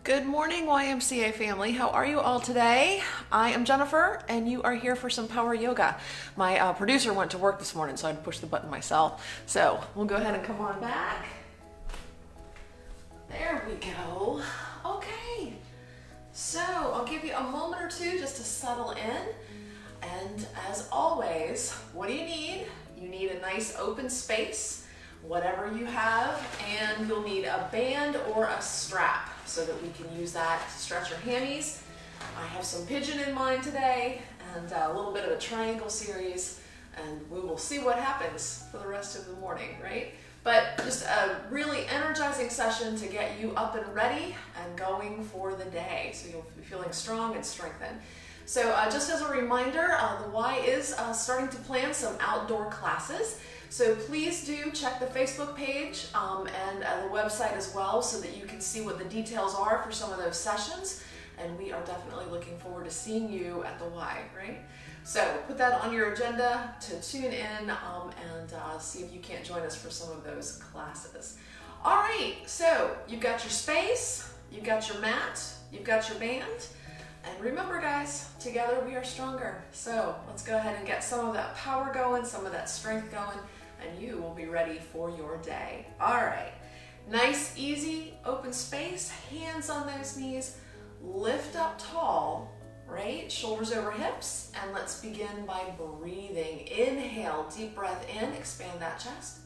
Good morning, YMCA family. How are you all today? I am Jennifer, and you are here for some power yoga. My producer went to work this morning, so I had to push the button myself. So we'll go ahead and come on back. There we go. Okay. So I'll give you a moment or two just to settle in. And as always, what do you need? You need a nice open space, whatever you have, and you'll need a band or a strap so that we can use that to stretch your hammies. I have some pigeon in mind today and a little bit of a triangle series, and we will see what happens for the rest of the morning, right? But just a really energizing session to get you up and ready and going for the day, so you'll be feeling strong and strengthened. So just as a reminder, the Y is starting to plan some outdoor classes. So please do check the Facebook page and the website as well so that you can see what the details are for some of those sessions. And we are definitely looking forward to seeing you at the Y, right? So put that on your agenda to tune in and see if you can't join us for some of those classes. All right, so you've got your space, you've got your mat, you've got your band. And remember, guys, together we are stronger. So let's go ahead and get some of that power going, some of that strength going, and you will be ready for your day. All right, nice, easy, open space, hands on those knees, lift up tall, right? Shoulders over hips, and let's begin by breathing. Inhale, deep breath in, expand that chest.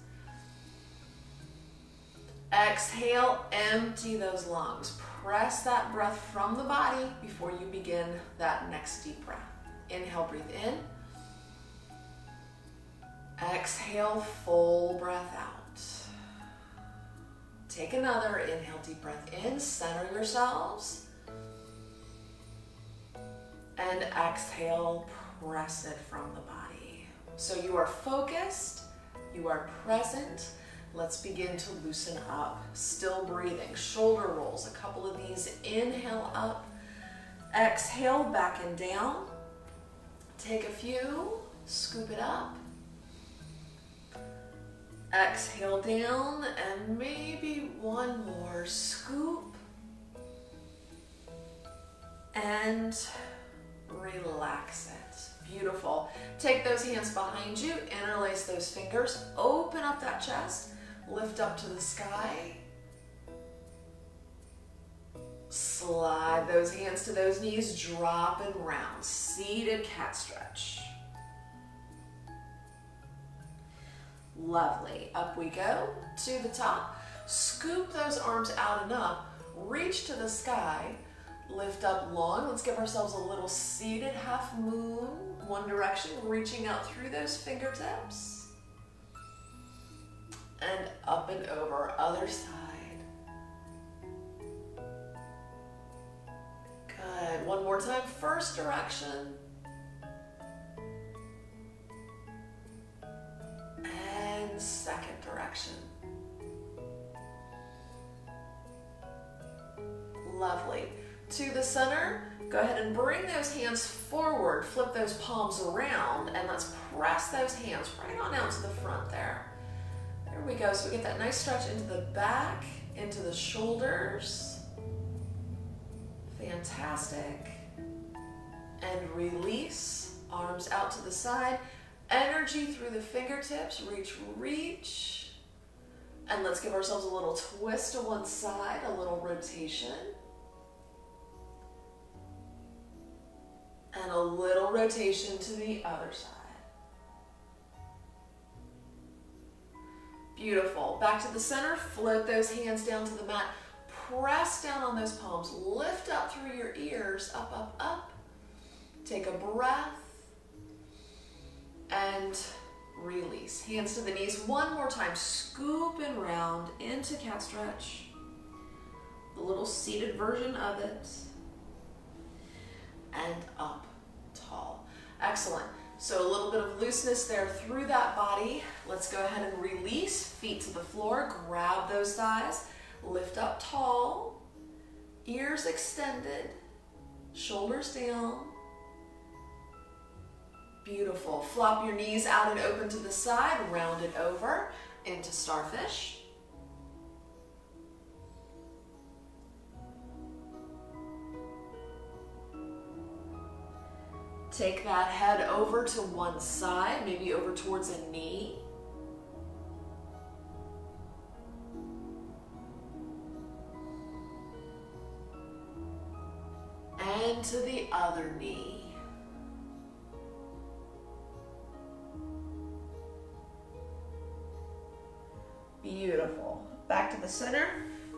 Exhale, empty those lungs. Press that breath from the body before you begin that next deep breath. Inhale, breathe in. Exhale, full breath out. Take another, inhale, deep breath in, center yourselves. And exhale, press it from the body. So you are focused, you are present. Let's begin to loosen up. Still breathing, shoulder rolls, a couple of these. Inhale up, exhale back and down. Take a few, scoop it up. Exhale down, and maybe one more scoop. And relax it. Beautiful. Take those hands behind you, interlace those fingers, open up that chest, lift up to the sky. Slide those hands to those knees, drop and round. Seated cat stretch. Lovely. Up we go to the top. Scoop those arms out and up. Reach to the sky. Lift up long. Let's give ourselves a little seated half moon. One direction, reaching out through those fingertips. And up and over, other side. Good. One more time, first direction. And second direction. Lovely. To the center, go ahead and bring those hands forward, flip those palms around, and let's press those hands right on out to the front there. There we go. So we get that nice stretch into the back, into the shoulders. Fantastic. And release, arms out to the side. Energy through the fingertips, reach, reach. And let's give ourselves a little twist to one side, a little rotation. And a little rotation to the other side. Beautiful. Back to the center, float those hands down to the mat. Press down on those palms, lift up through your ears, up, up, up. Take a breath. And release. Hands to the knees. One more time. Scoop and round into cat stretch. The little seated version of it. And up tall. Excellent. So a little bit of looseness there through that body. Let's go ahead and release. Feet to the floor. Grab those thighs. Lift up tall. Ears extended. Shoulders down. Beautiful. Flop your knees out and open to the side. Round it over into starfish. Take that head over to one side, maybe over towards a knee. And to the other knee. Beautiful. Back to the center.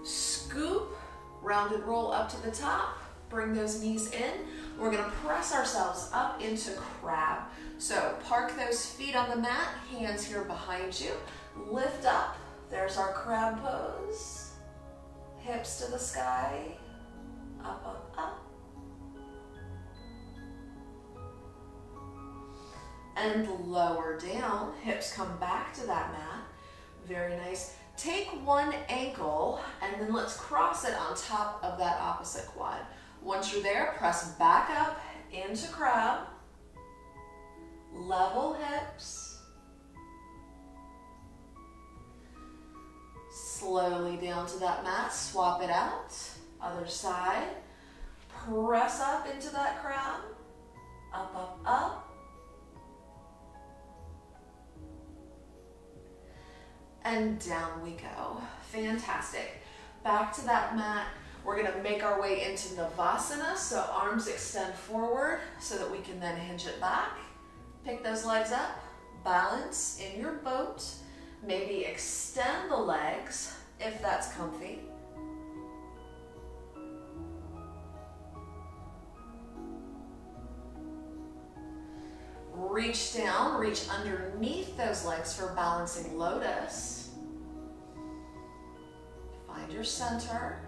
Scoop, rounded roll up to the top. Bring those knees in. We're gonna press ourselves up into crab. So park those feet on the mat, hands here behind you. Lift up, there's our crab pose. Hips to the sky, up, up, up. And lower down, hips come back to that mat. Very nice. Take one ankle and then let's cross it on top of that opposite quad. Once you're there, press back up into crab. Level hips. Slowly down to that mat, swap it out. Other side. Press up into that crab. Up, up, up. And down we go. Fantastic. Back to that mat. We're gonna make our way into Navasana, so arms extend forward so that we can then hinge it back. Pick those legs up, balance in your boat. Maybe extend the legs if that's comfy. Reach down, reach underneath those legs for balancing lotus. Find your center.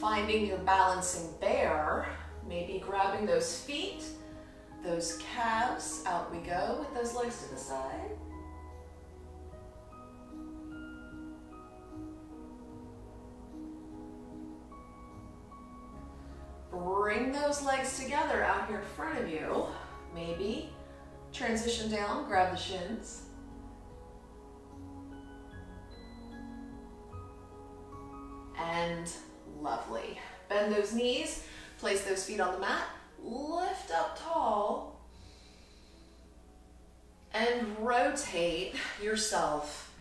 Finding your balancing bear, maybe grabbing those feet, those calves, out we go with those legs to the side. Bring those legs together out here in front of you. Maybe transition down, grab the shins. And lovely. Bend those knees, place those feet on the mat, lift up tall, and rotate yourself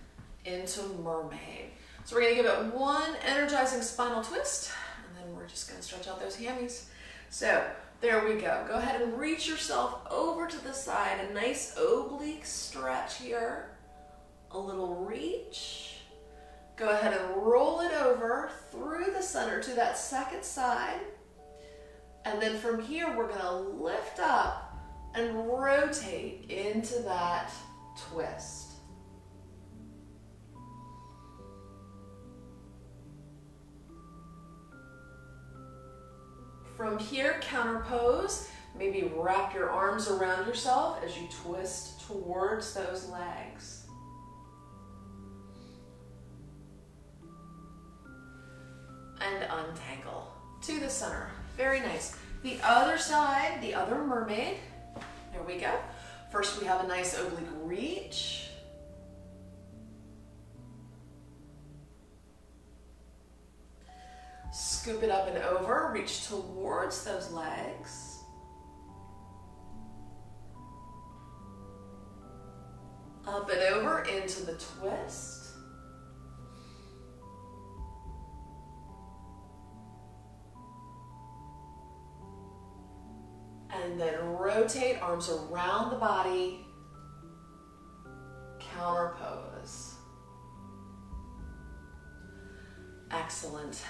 into mermaid. So we're gonna give it one energizing spinal twist, and then we're just gonna stretch out those hammies. So there we go. Go ahead and reach yourself over to the side, a nice oblique stretch here, a little reach. Go ahead and roll it over through the center to that second side. And then from here, we're gonna lift up and rotate into that twist. From here, counter pose. Maybe wrap your arms around yourself as you twist towards those legs. And untangle to the center. Very nice. The other side, the other mermaid. There we go. First we have a nice oblique reach. Scoop it up and over, reach towards those legs. Up and over into the twist. And then rotate, arms around the body, counter pose. Excellent.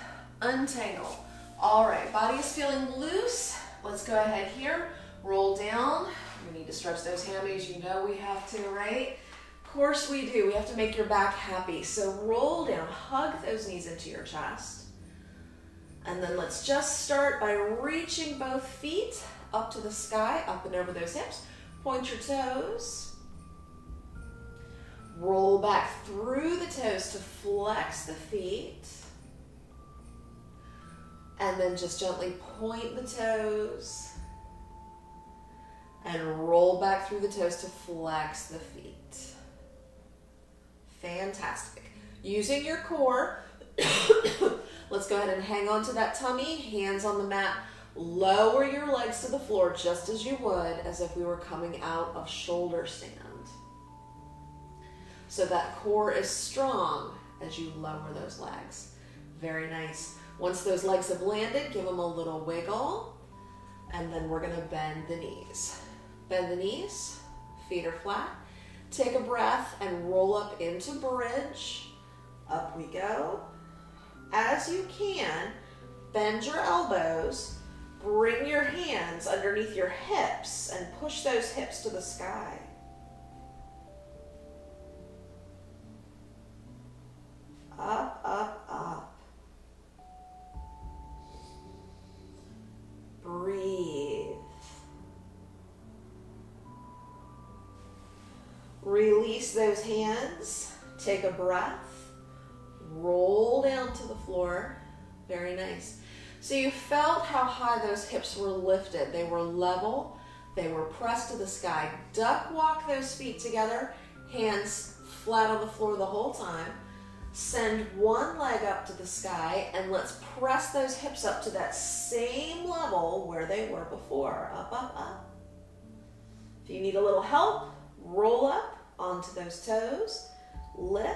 Untangle. All right, body is feeling loose. Let's go ahead here, roll down. We need to stretch those hammies, you know we have to, right? Of course we do, we have to make your back happy. So roll down, hug those knees into your chest. And then let's just start by reaching both feet up to the sky, up and over those hips. Point your toes. Roll back through the toes to flex the feet. And then just gently point the toes. And roll back through the toes to flex the feet. Fantastic. Using your core, Let's go ahead and hang on to that tummy, hands on the mat. Lower your legs to the floor just as you would as if we were coming out of shoulder stand. So that core is strong as you lower those legs. Very nice. Once those legs have landed, give them a little wiggle, and then we're gonna bend the knees. Bend the knees, feet are flat. Take a breath and roll up into bridge. Up we go. As you can, bend your elbows, bring your hands underneath your hips and push those hips to the sky. Up, up, up. Breathe. Release those hands. Take a breath. Roll down to the floor. Very nice. So you felt how high those hips were lifted. They were level. They were pressed to the sky. Duck walk those feet together. Hands flat on the floor the whole time. Send one leg up to the sky and let's press those hips up to that same level where they were before. Up, up, up. If you need a little help, roll up onto those toes. Lift.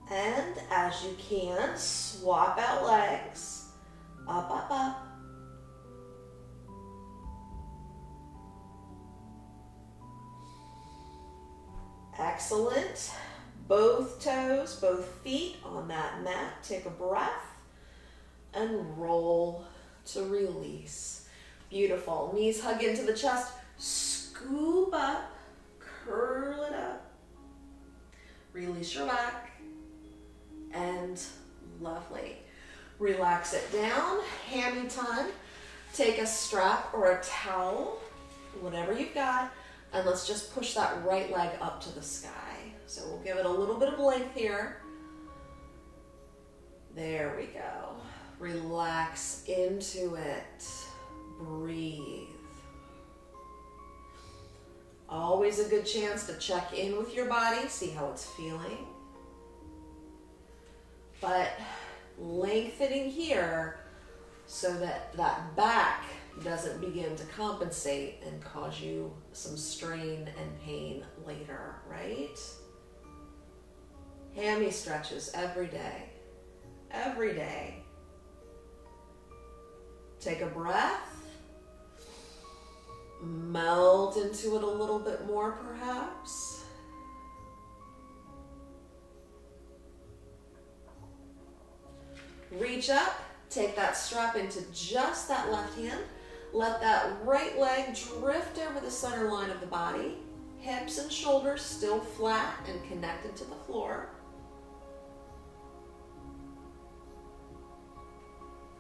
And as you can, swap out legs. Up, up, up. Excellent. Both toes, both feet on that mat. Take a breath and roll to release. Beautiful. Knees hug into the chest. Scoop up. Curl it up. Release your back. And lovely. Relax it down. Hammy time. Take a strap or a towel, whatever you've got, and let's just push that right leg up to the sky. So we'll give it a little bit of length here. There we go. Relax into it. Breathe. Always a good chance to check in with your body, see how it's feeling. But lengthening here so that that back doesn't begin to compensate and cause you some strain and pain later, right? Hammy stretches every day. Every day. Take a breath. Melt into it a little bit more, perhaps. Reach up, take that strap into just that left hand. Let that right leg drift over the center line of the body. Hips and shoulders still flat and connected to the floor.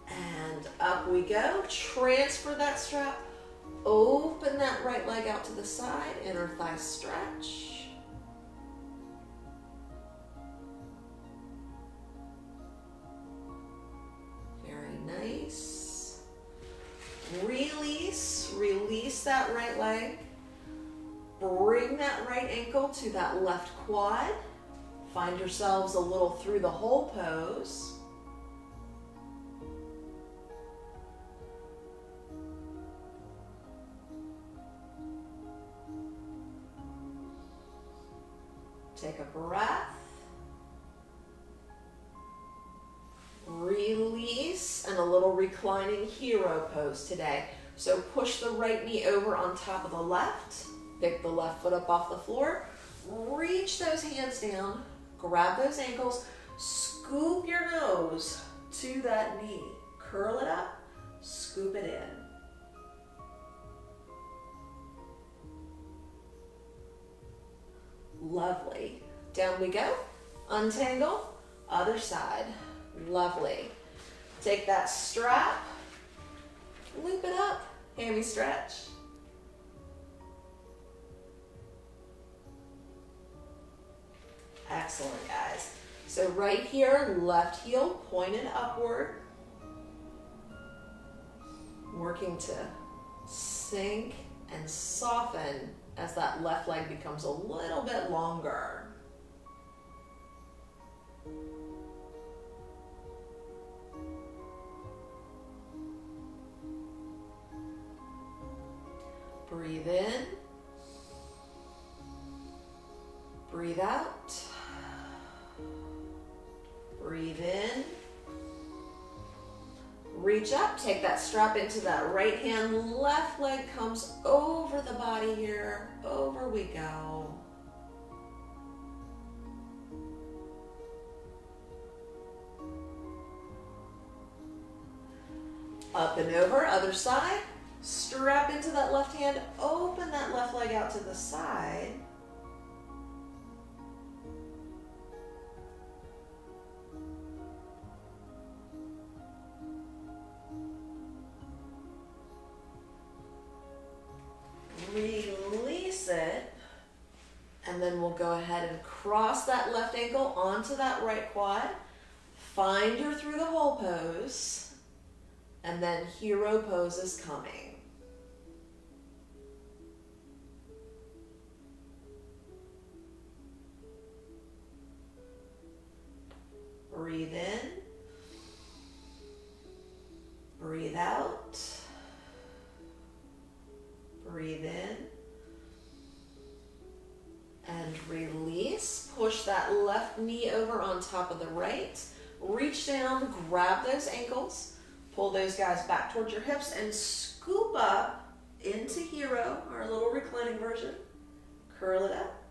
And up we go. Transfer that strap. Open that right leg out to the side. Inner thigh stretch. Nice. Release that right leg. Bring that right ankle to that left quad. Find yourselves a little through the hole pose. Take a breath. Release, and a little reclining hero pose today. So push the right knee over on top of the left, pick the left foot up off the floor, reach those hands down, grab those ankles, scoop your nose to that knee, curl it up, scoop it in. Lovely. Down we go, untangle, other side. Lovely. Take that strap, loop it up, hammy stretch. Excellent, guys. So right here, left heel pointed upward. Working to sink and soften as that left leg becomes a little bit longer. Breathe in. Breathe out. Breathe in. Reach up, take that strap into that right hand, left leg comes over the body here. Over we go. Up and over, other side. Strap into that left hand, open that left leg out to the side. Release it, and then we'll go ahead and cross that left ankle onto that right quad. Find your through the hole pose, and then hero pose is coming. Breathe in, breathe out. Breathe in and release. Push that left knee over on top of the right. Reach down, grab those ankles, pull those guys back towards your hips and scoop up into hero, our little reclining version. Curl it up.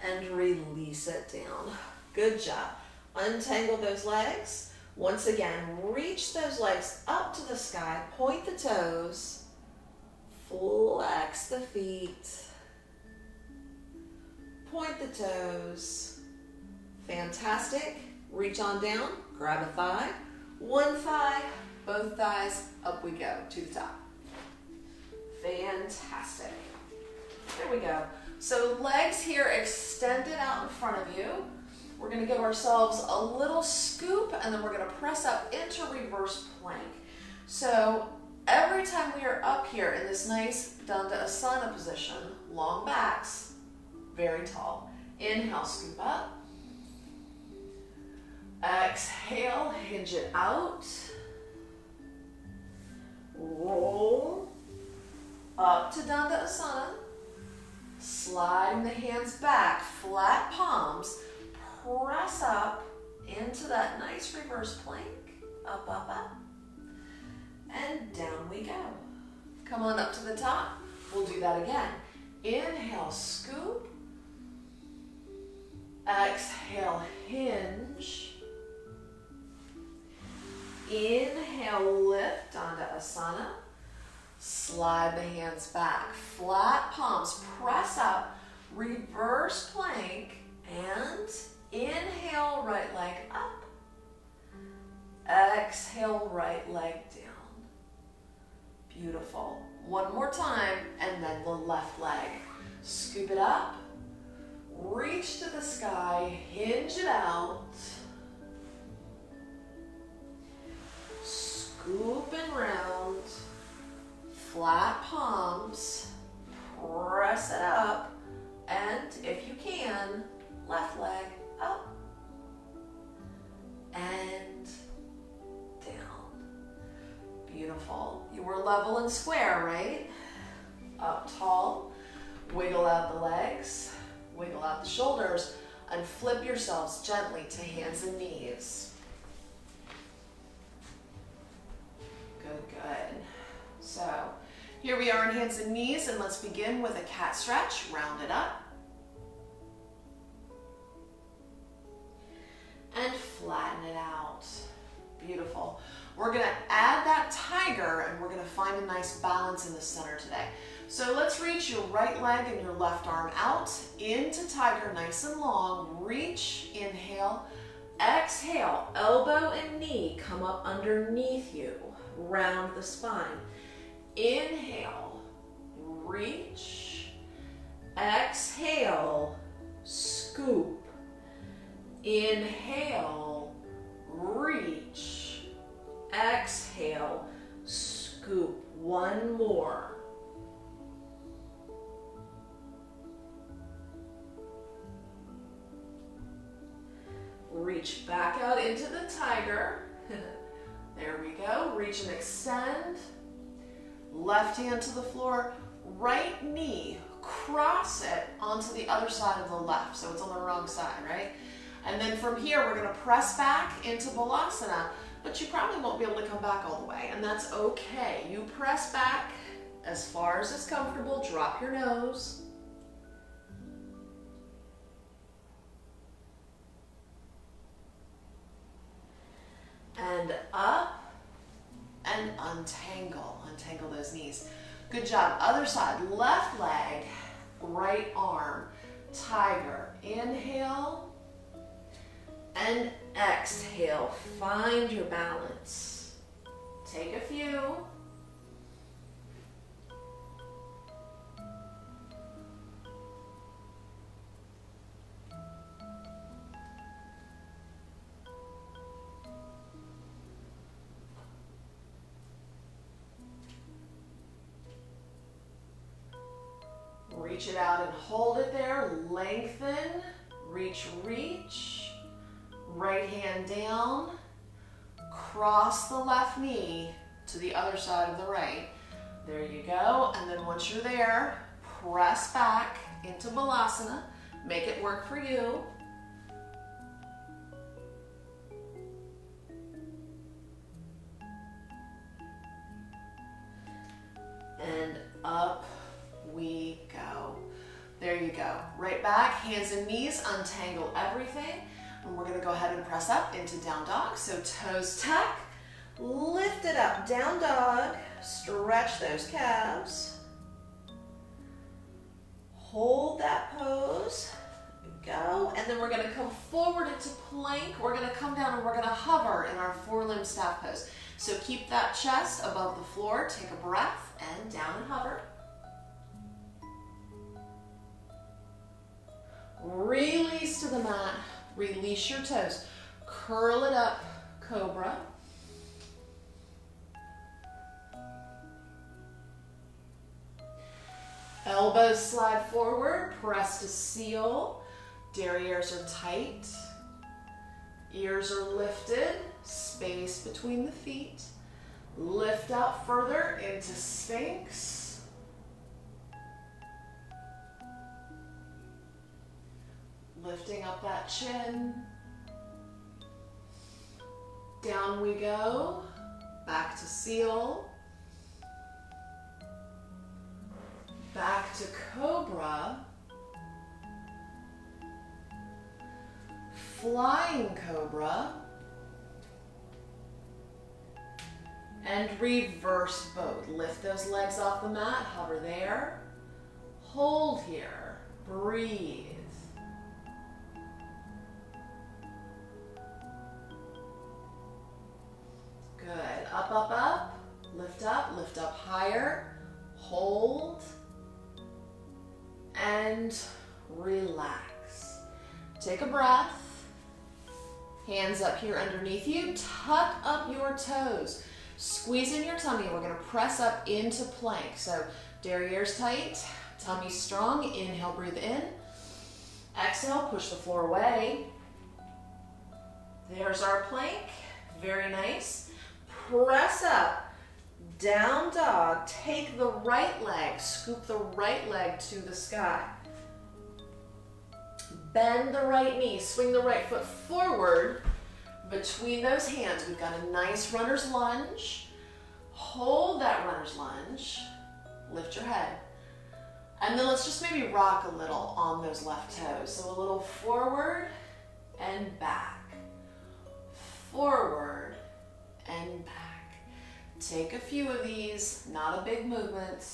And release it down. Good job. Untangle those legs. Once again, reach those legs up to the sky, point the toes, flex the feet, point the toes. Fantastic. Reach on down, grab a thigh, one thigh, both thighs, up we go to the top. Fantastic. There we go. So legs here extended out in front of you. We're going to give ourselves a little scoop and then we're going to press up into reverse plank. So every time we are up here in this nice Dandasana position, long backs, very tall. Inhale, scoop up. Exhale, hinge it out. Roll up to Dandasana. Sliding the hands back, flat palms. Press up into that nice reverse plank. Up, up, up. And down we go. Come on up to the top. We'll do that again. Inhale, scoop. Exhale, hinge. Inhale, lift onto Asana. Slide the hands back. Flat palms. Press up. Reverse plank. And inhale, right leg up. Exhale, right leg down. Beautiful. One more time, and then the left leg. Scoop it up. Reach to the sky. Hinge it out. Scoop and round. Flat palms. Press it up. And if you can, left leg up and down. Beautiful. You were level and square, right? Up tall. Wiggle out the legs. Wiggle out the shoulders. And flip yourselves gently to hands and knees. Good, good. So here we are on hands and knees, and let's begin with a cat stretch. Round it up. And flatten it out. Beautiful. We're going to add that tiger and we're going to find a nice balance in the center today. So let's reach your right leg and your left arm out into tiger, nice and long. Reach, inhale, exhale, elbow and knee come up underneath you. Round the spine. Inhale, reach, exhale, scoop. Inhale, reach, exhale, scoop. One more. Reach back out into the tiger. There we go. Reach and extend. Left hand to the floor. Right knee, cross it onto the other side of the left. So it's on the wrong side, right? And then from here, we're going to press back into Balasana, but you probably won't be able to come back all the way, and that's okay. You press back as far as is comfortable. Drop your nose. And up and untangle. Untangle those knees. Good job. Other side. Left leg, right arm. Tiger. Inhale and exhale. Find your balance. Take a few. Reach it out and hold it there. Lengthen. Reach, reach. Right hand down. Cross the left knee to the other side of the right. There you go. And then once you're there, press back into Balasana. Make it work for you. And up we go. There you go. Right back, hands and knees, untangle everything. And we're gonna go ahead and press up into down dog. So toes tuck, lift it up, down dog, stretch those calves. Hold that pose, go. And then we're gonna come forward into plank. We're gonna come down and we're gonna hover in our four-limb staff pose. So keep that chest above the floor, take a breath, and down and hover. Release to the mat, release your toes. Curl it up, cobra. Elbows slide forward, press to seal. Derrieres are tight. Ears are lifted, space between the feet. Lift up further into Sphinx. Lifting up that chin. Down we go. Back to seal. Back to cobra. Flying cobra. And reverse boat. Lift those legs off the mat. Hover there. Hold here. Breathe. Good. Up, up, up. Lift up higher. Hold. And relax. Take a breath. Hands up here underneath you. Tuck up your toes. Squeeze in your tummy. We're going to press up into plank. So derrieres tight, tummy strong. Inhale, breathe in. Exhale, push the floor away. There's our plank. Very nice. Press up. Down dog. Take the right leg. Scoop the right leg to the sky. Bend the right knee. Swing the right foot forward. Between those hands, we've got a nice runner's lunge. Hold that runner's lunge. Lift your head. And then let's just maybe rock a little on those left toes. So a little forward and back. Forward and back. Take a few of these, not a big movement.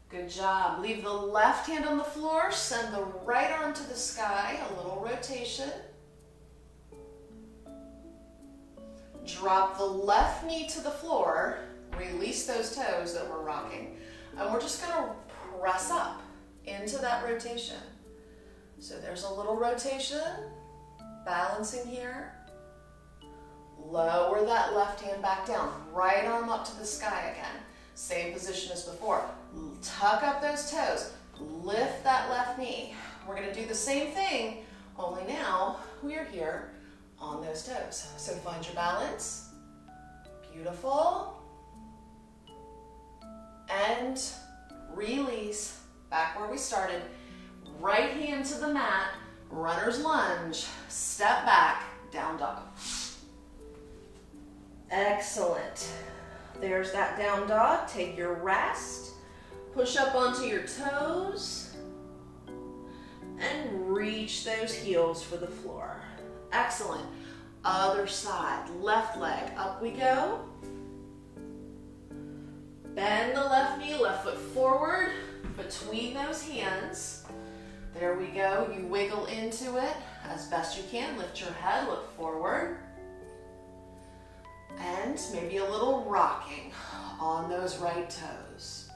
Good job. Leave the left hand on the floor, send the right arm to the sky, a little rotation. Drop the left knee to the floor, release those toes that we're rocking, and we're just gonna press up into that rotation. So there's a little rotation, balancing here. Lower that left hand back down, right arm up to the sky again. Same position as before. Tuck up those toes. Lift that left knee. We're gonna do the same thing, only now we are here on those toes. So find your balance. Beautiful. And release back where we started. Right hand to the mat, runner's lunge, step back, down dog. Excellent. There's that down dog. Take your rest. Push up onto your toes and reach those heels for the floor. Excellent. Other side, left leg, up we go. Bend the left knee, left foot forward, between those hands. There we go. You wiggle into it as best you can. Lift your head, look forward. And maybe a little rocking on those right toes.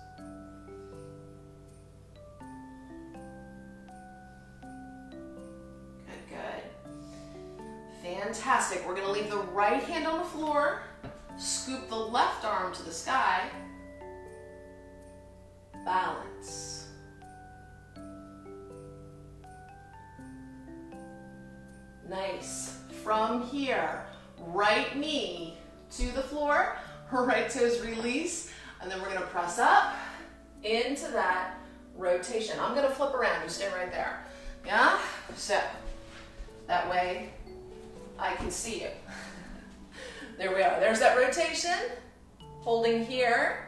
Good, good. Fantastic. We're gonna leave the right hand on the floor, scoop the left arm to the sky, balance. Nice. From here, right knee to the floor, right toes release, and then we're gonna press up into that rotation. I'm gonna flip around, you stay right there. Yeah? So, that way I can see you. There we are, there's that rotation, holding here,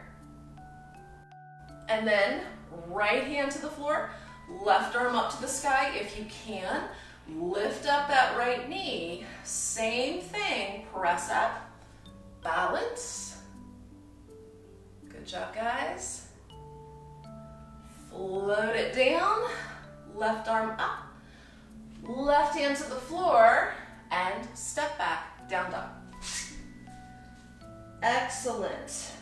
and then right hand to the floor, left arm up to the sky if you can. Lift up that right knee, same thing, press up, balance. Good job, guys. Float it down, left arm up, left hand to the floor, and step back, down dog. Excellent.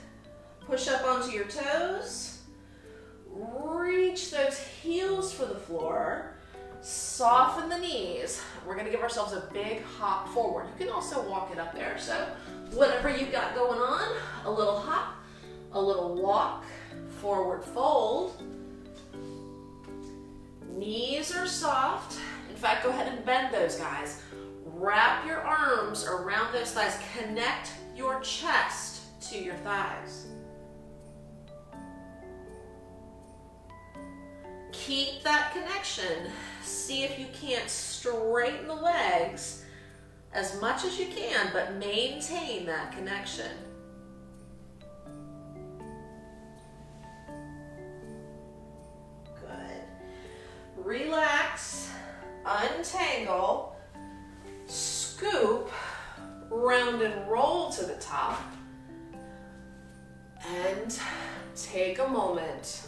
Push up onto your toes, reach those heels for the floor, soften the knees. We're gonna give ourselves a big hop forward. You can also walk it up there. So whatever you've got going on, a little hop, a little walk, forward fold. Knees are soft. In fact, go ahead and bend those, guys. Wrap your arms around those thighs. Connect your chest to your thighs. Keep that connection. See if you can't straighten the legs as much as you can, but maintain that connection. Good. Relax, untangle, scoop, round and roll to the top, and take a moment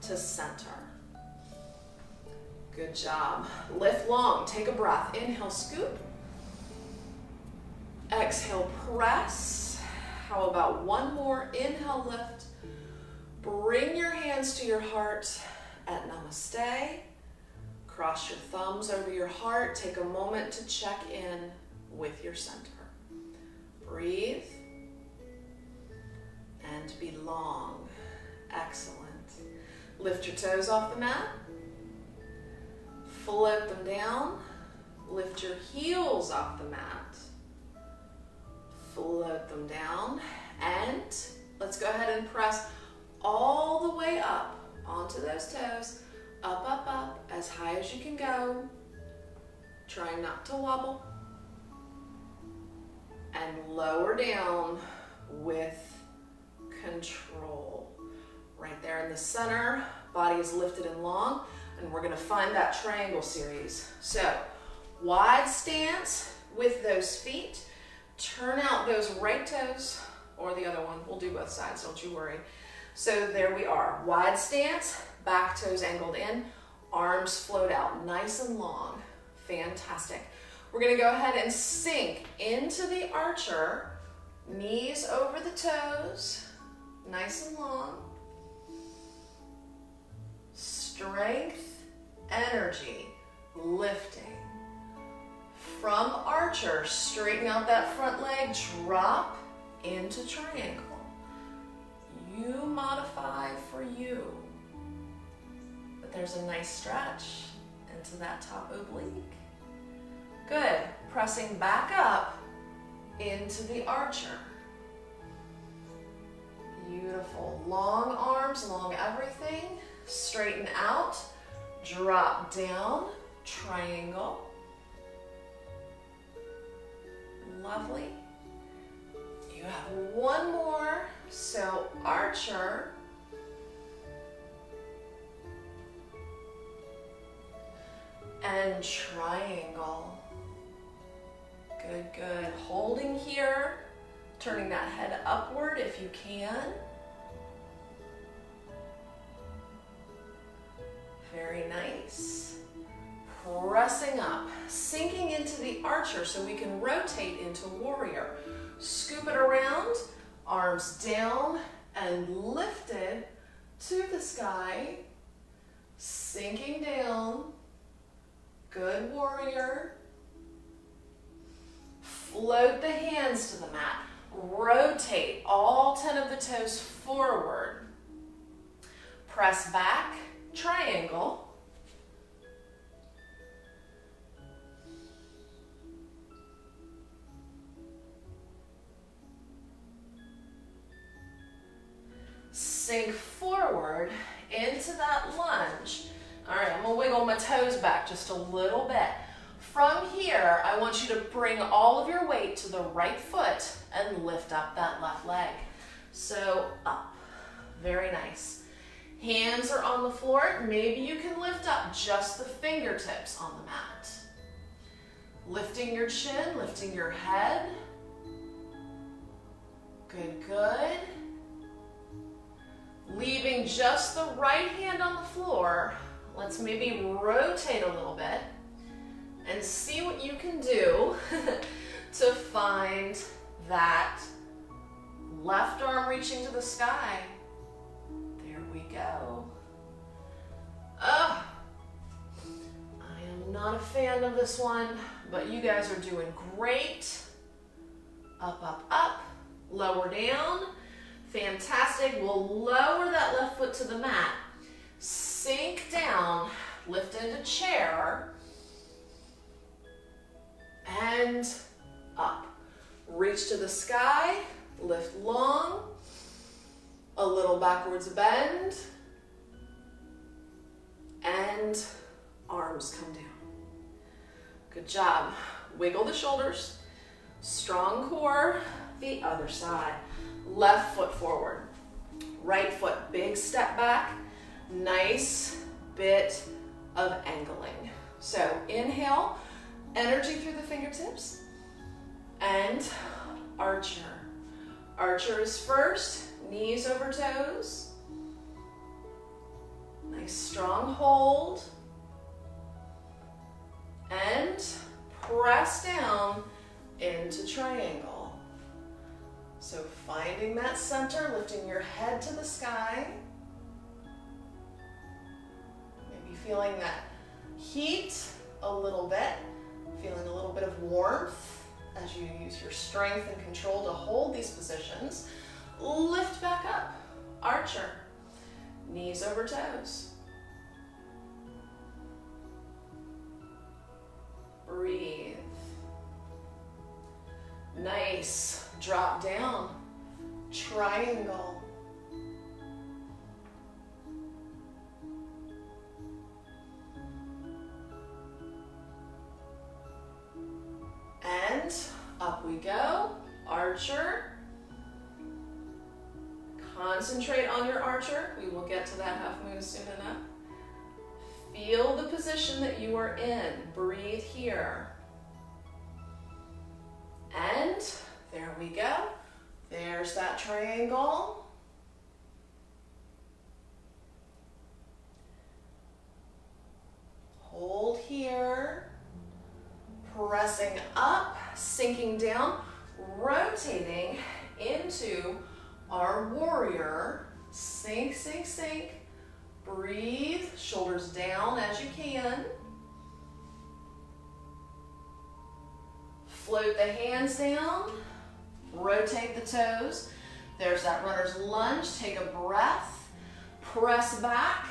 to center. Good job. Lift long, take a breath. Inhale, scoop. Exhale, press. How about one more? Inhale, lift. Bring your hands to your heart at namaste. Cross your thumbs over your heart. Take a moment to check in with your center. Breathe and belong. Excellent. Lift your toes off the mat. Float them down. Lift your heels off the mat. Float them down. And let's go ahead and press all the way up onto those toes. Up, up, up, as high as you can go. Try not to wobble. And lower down with control. Right there in the center, body is lifted and long, and we're gonna find that triangle series. So, wide stance with those feet. Turn out those right toes, or the other one. We'll do both sides, don't you worry. So there we are, wide stance, back toes angled in, arms float out, nice and long. Fantastic. We're gonna go ahead and sink into the archer, knees over the toes, nice and long. Strength, energy, lifting. From archer, straighten out that front leg, drop into triangle. You modify for you. But there's a nice stretch into that top oblique. Good. Pressing back up into the archer. Beautiful. Long arms, long everything. Straighten out. Drop down. Triangle. Lovely. You have one more. So archer. And triangle. Good, good. Holding here. Turning that head upward if you can. Very nice. Pressing up, sinking into the archer so we can rotate into warrior. Scoop it around, arms down and lifted to the sky. Sinking down. Good warrior. Float the hands to the mat. Rotate all 10 of the toes forward. Press back, triangle. Sink forward into that lunge. All right, I'm gonna wiggle my toes back just a little bit. From here, I want you to bring all of your weight to the right foot and lift up that left leg. So up, very nice. Hands are on the floor. Maybe you can lift up just the fingertips on the mat. Lifting your chin, lifting your head. Good, good. Leaving just the right hand on the floor. Let's maybe rotate a little bit and see what you can do to find that left arm reaching to the sky. There we go. I am not a fan of this one, but you guys are doing great. Up, up, up, lower down. Fantastic. We'll lower that left foot to the mat. Sink down, lift into chair, and up. Reach to the sky, lift long, a little backwards bend, and arms come down. Good job. Wiggle the shoulders, strong core, the other side. Left foot forward, right foot, big step back, nice bit of angling. So inhale, energy through the fingertips, and archer. Archer is first, knees over toes. Nice strong hold. And press down into triangle. So finding that center, lifting your head to the sky. Maybe feeling that heat a little bit, feeling a little bit of warmth as you use your strength and control to hold these positions. Lift back up, archer, knees over toes. Breathe. Nice. Drop down, triangle. And up we go, archer. Concentrate on your archer. We will get to that half moon soon enough. Feel the position that you are in. Breathe here. And there we go. There's that triangle. Hold here. Pressing up, sinking down, rotating into our warrior. Sink, sink, sink. Breathe, shoulders down as you can. Float the hands down, rotate the toes. There's that runner's lunge. Take a breath. Press back.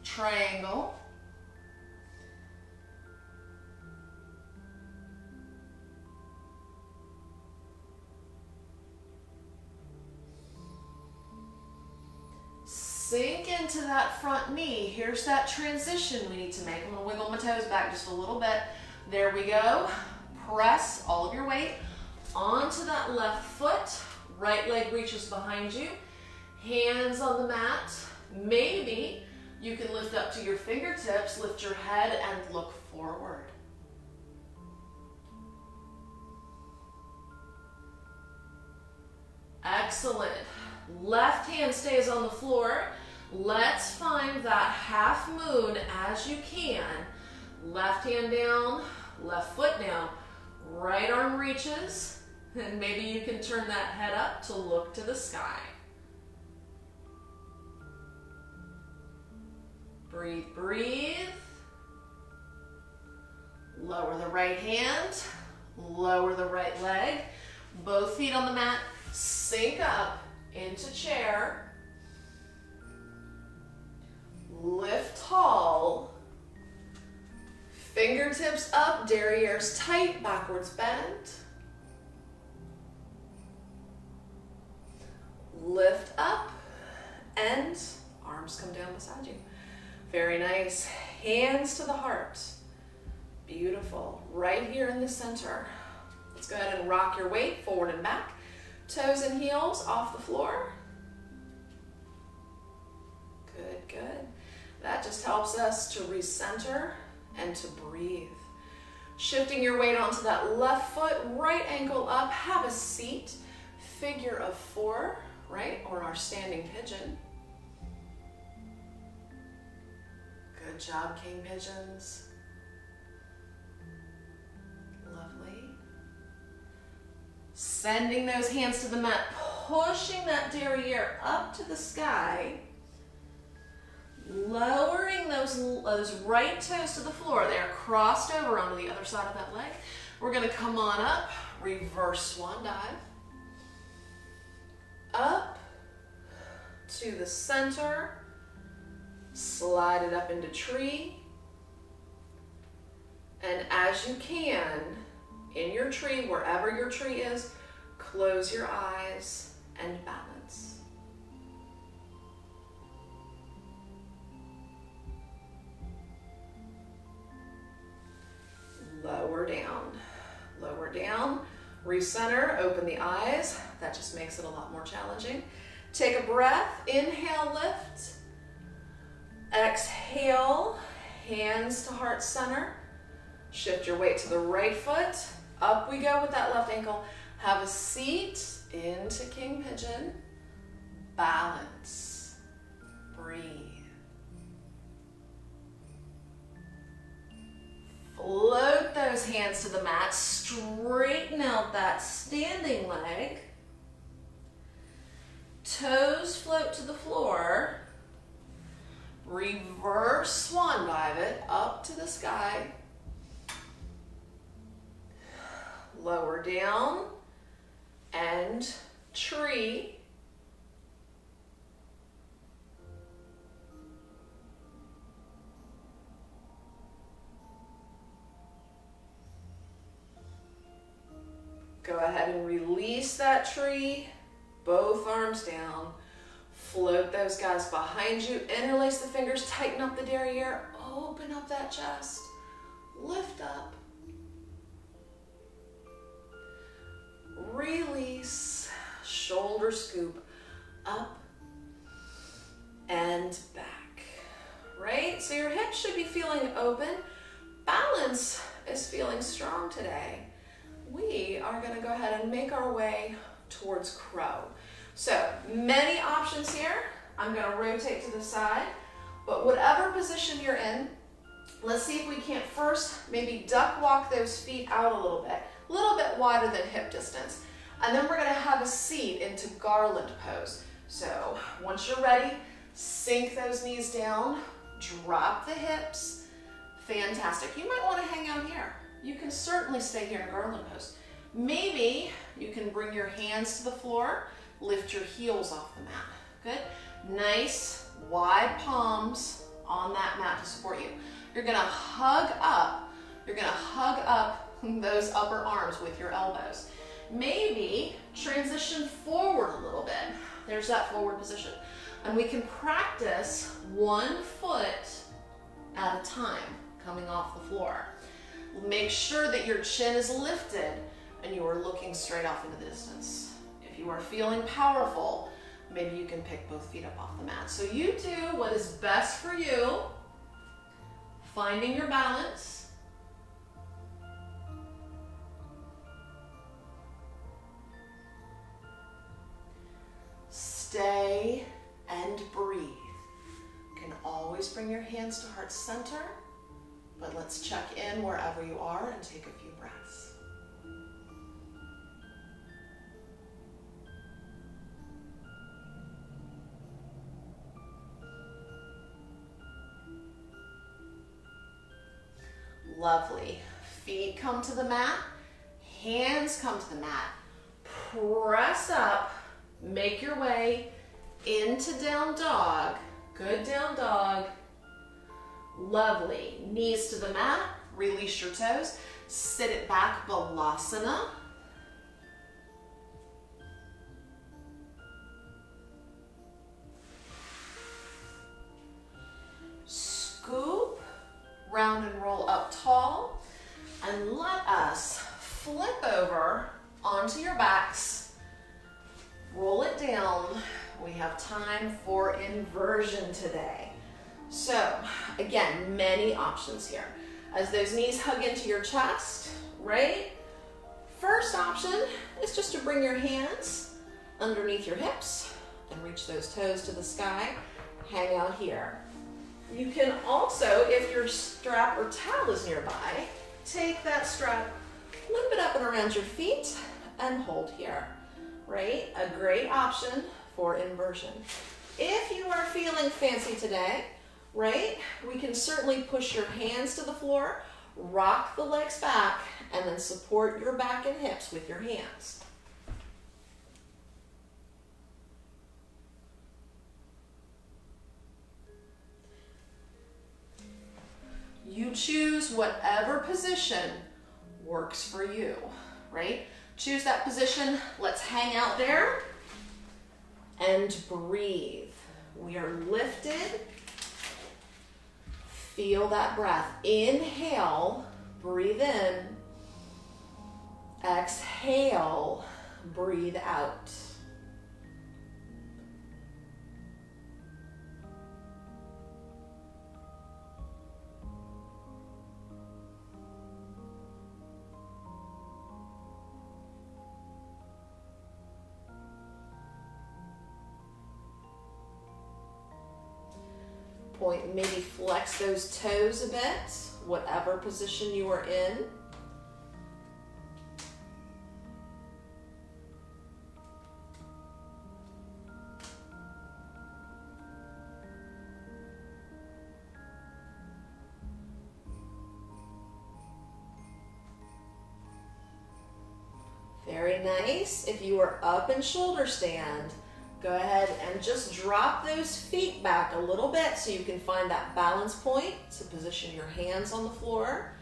Triangle. Sink into that front knee. Here's that transition we need to make. I'm gonna wiggle my toes back just a little bit. There we go. Press all of your weight onto that left foot. Right leg reaches behind you. Hands on the mat. Maybe you can lift up to your fingertips, lift your head, and look forward. Excellent. Left hand stays on the floor. Let's find that half moon as you can. Left hand down, left foot down. Right arm reaches, and maybe you can turn that head up to look to the sky. Breathe, breathe. Lower the right hand, lower the right leg. Both feet on the mat, sink up into chair. Lift tall. Fingertips up, derrieres tight, backwards bend. Lift up and arms come down beside you. Very nice. Hands to the heart. Beautiful. Right here in the center. Let's go ahead and rock your weight forward and back. Toes and heels off the floor. Good, good. That just helps us to recenter and to breathe. Shifting your weight onto that left foot, right ankle up, have a seat. Figure of 4, right? Or our standing pigeon. Good job, king pigeons. Lovely. Sending those hands to the mat, pushing that derriere up to the sky. Lowering those right toes to the floor. They are crossed over onto the other side of that leg. We're going to come on up, reverse swan dive. Up to the center. Slide it up into tree. And as you can, in your tree, wherever your tree is, close your eyes and balance. Lower down, recenter, open the eyes. That just makes it a lot more challenging. Take a breath, inhale, lift. Exhale, hands to heart center. Shift your weight to the right foot. Up we go with that left ankle. Have a seat into king pigeon. Balance. Breathe. Float those hands to the mat. Straighten out that standing leg. Toes float to the floor. Reverse swan dive it up to the sky. Lower down and tree. Go ahead and release that tree, both arms down. Float those guys behind you. Interlace the fingers, tighten up the derriere, open up that chest, lift up. Release, shoulder scoop up and back, right? So your hips should be feeling open. Balance is feeling strong today. We are gonna go ahead and make our way towards crow. So many options here. I'm gonna rotate to the side, but whatever position you're in, let's see if we can't first maybe duck walk those feet out a little bit wider than hip distance. And then we're gonna have a seat into garland pose. So once you're ready, sink those knees down, drop the hips. Fantastic. You might wanna hang out here. You can certainly stay here in garland pose. Maybe you can bring your hands to the floor, lift your heels off the mat. Good. Nice wide palms on that mat to support you. You're gonna hug up. You're gonna hug up those upper arms with your elbows. Maybe transition forward a little bit. There's that forward position. And we can practice 1 foot at a time coming off the floor. Make sure that your chin is lifted and you are looking straight off into the distance. If you are feeling powerful, maybe you can pick both feet up off the mat. So you do what is best for you, finding your balance. Stay and breathe. You can always bring your hands to heart center, but let's check in wherever you are and take a few breaths. Lovely. Feet come to the mat, hands come to the mat. Press up, make your way into down dog. Good down dog. Lovely. Knees to the mat, release your toes. Sit it back, Balasana. Scoop, round and roll up tall. And let us flip over onto your backs. Roll it down. We have time for inversion today. So, again, many options here. As those knees hug into your chest, right? First option is just to bring your hands underneath your hips and reach those toes to the sky. Hang out here. You can also, if your strap or towel is nearby, take that strap, limp it up and around your feet, and hold here, right? A great option for inversion. If you are feeling fancy today, right, we can certainly push your hands to the floor, rock the legs back, and then support your back and hips with your hands. You choose whatever position works for you, right? Choose that position. Let's hang out there and breathe. We are lifted. Feel that breath. Inhale, breathe in. Exhale, breathe out. Point, maybe flex those toes a bit, whatever position you are in. Very nice. If you are up in shoulder stand, go ahead and just drop those feet back a little bit so you can find that balance point to position your hands on the floor.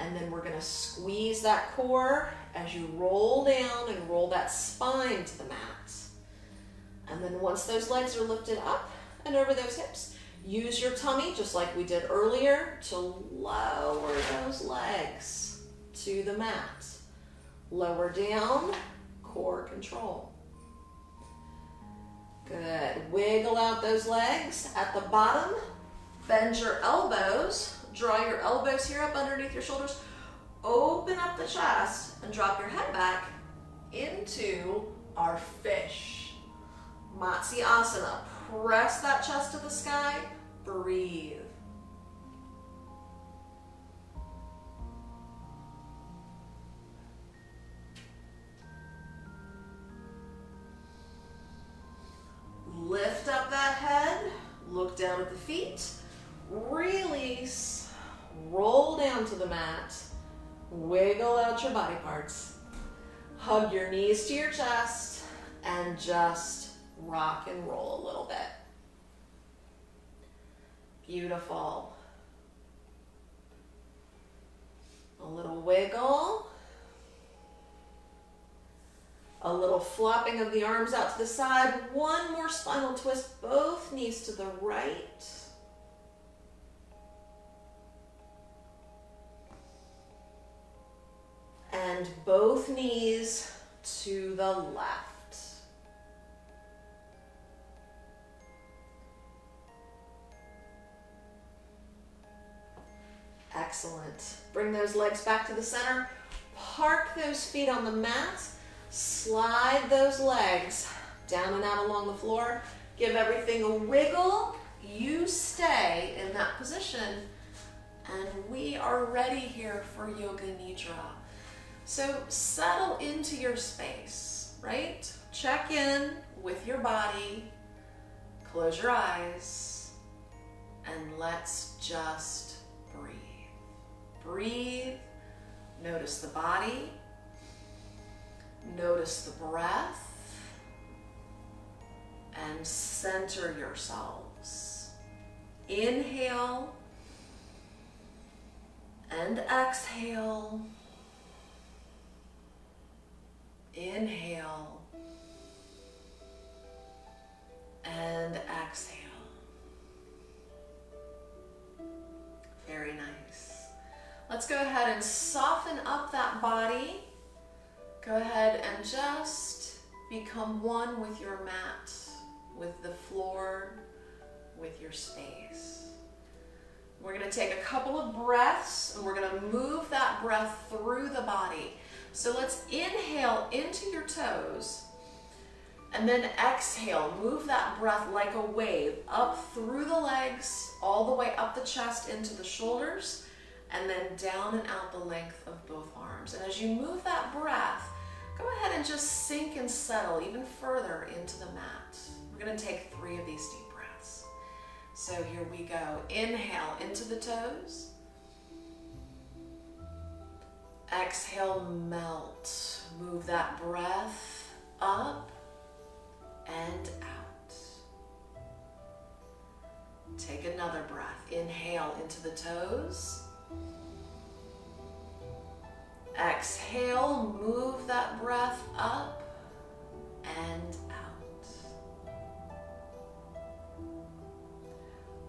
And then we're gonna squeeze that core as you roll down and roll that spine to the mat. And then once those legs are lifted up and over those hips, use your tummy, just like we did earlier, to lower those legs to the mat. Lower down, core control. Good. Wiggle out those legs at the bottom. Bend your elbows. Draw your elbows here up underneath your shoulders. Open up the chest and drop your head back into our fish. Matsyasana. Press that chest to the sky. Breathe. Lift up that head, look down at the feet, release, roll down to the mat, wiggle out your body parts. Hug your knees to your chest and just rock and roll a little bit. Beautiful. A little wiggle. A little flopping of the arms out to the side. One more spinal twist, both knees to the right. And both knees to the left. Excellent. Bring those legs back to the center. Park those feet on the mat. Slide those legs down and out along the floor. Give everything a wiggle. You stay in that position. And we are ready here for Yoga Nidra. So settle into your space, right? Check in with your body. Close your eyes. And let's just breathe. Breathe. Notice the body. Notice the breath. And center yourselves. Inhale. And exhale. Inhale. And exhale. Very nice. Let's go ahead and soften up that body. Go ahead and just become one with your mat, with the floor, with your space. We're going to take a couple of breaths and we're going to move that breath through the body. So let's inhale into your toes and then exhale. Move that breath like a wave up through the legs, all the way up the chest into the shoulders, and then down and out the length of both arms. And as you move that breath, go ahead and just sink and settle even further into the mat. We're going to take 3 of these deep breaths. So here we go. Inhale into the toes. Exhale, melt. Move that breath up and out. Take another breath. Inhale into the toes. Exhale, move that breath up and out.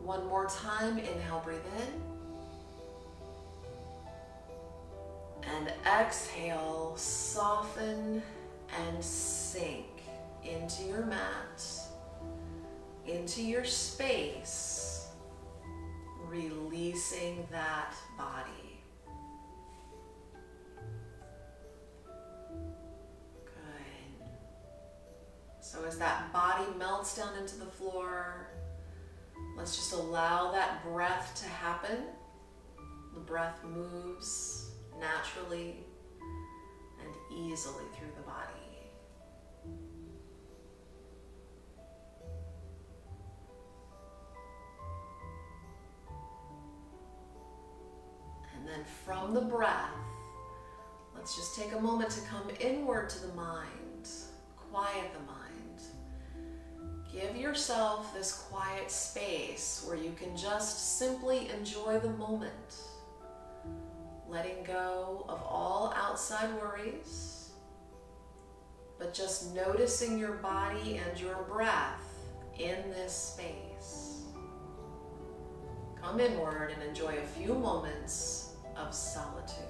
One more time. Inhale, breathe in. And exhale, soften and sink into your mat, into your space, releasing that body. Good. So as that body melts down into the floor, let's just allow that breath to happen. The breath moves naturally and easily through the body. And then from the breath, let's just take a moment to come inward to the mind, quiet the mind. Give yourself this quiet space where you can just simply enjoy the moment. Letting go of all outside worries, but just noticing your body and your breath in this space. Come inward and enjoy a few moments of solitude.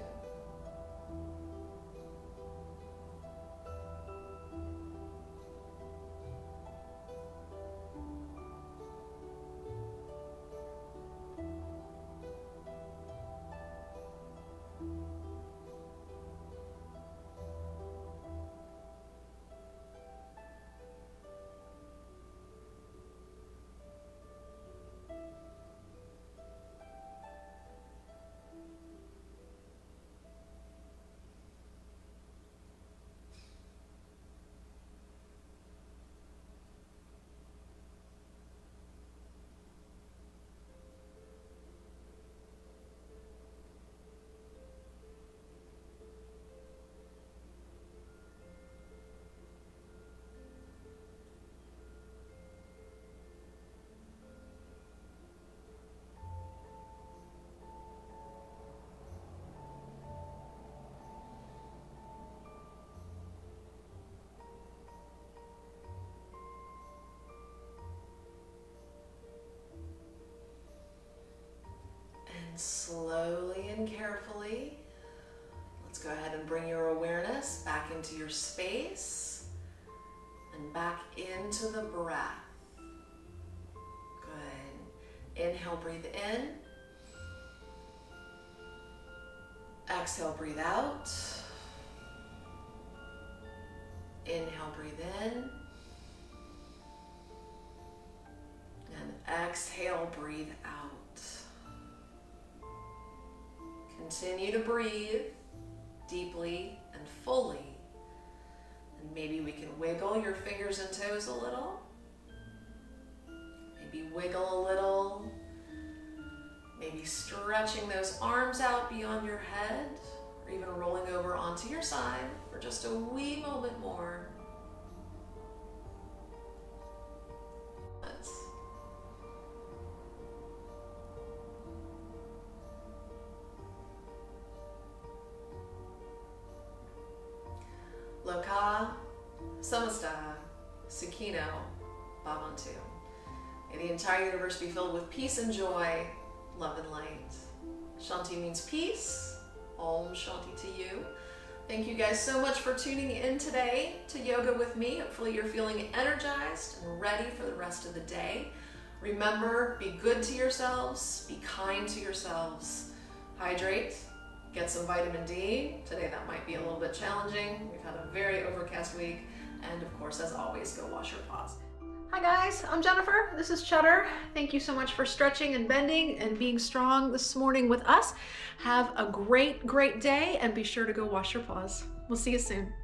Then bring your awareness back into your space and back into the breath. Good. Inhale, breathe in. Exhale, breathe out. Inhale, breathe in. And exhale, breathe out. Continue to breathe deeply and fully. And maybe we can wiggle your fingers and toes a little. Maybe wiggle a little. Maybe stretching those arms out beyond your head, or even rolling over onto your side for just a wee moment more. Loka, Samasta, Sukhino, Bhavantu. May the entire universe be filled with peace and joy, love and light. Shanti means peace. Om Shanti to you. Thank you guys so much for tuning in today to yoga with me. Hopefully you're feeling energized and ready for the rest of the day. Remember, be good to yourselves, be kind to yourselves, hydrate, get some vitamin D. Today that might be a little bit challenging. We've had a very overcast week. And of course, as always, go wash your paws. Hi guys, I'm Jennifer. This is Cheddar. Thank you so much for stretching and bending and being strong this morning with us. Have a great, great day and be sure to go wash your paws. We'll see you soon.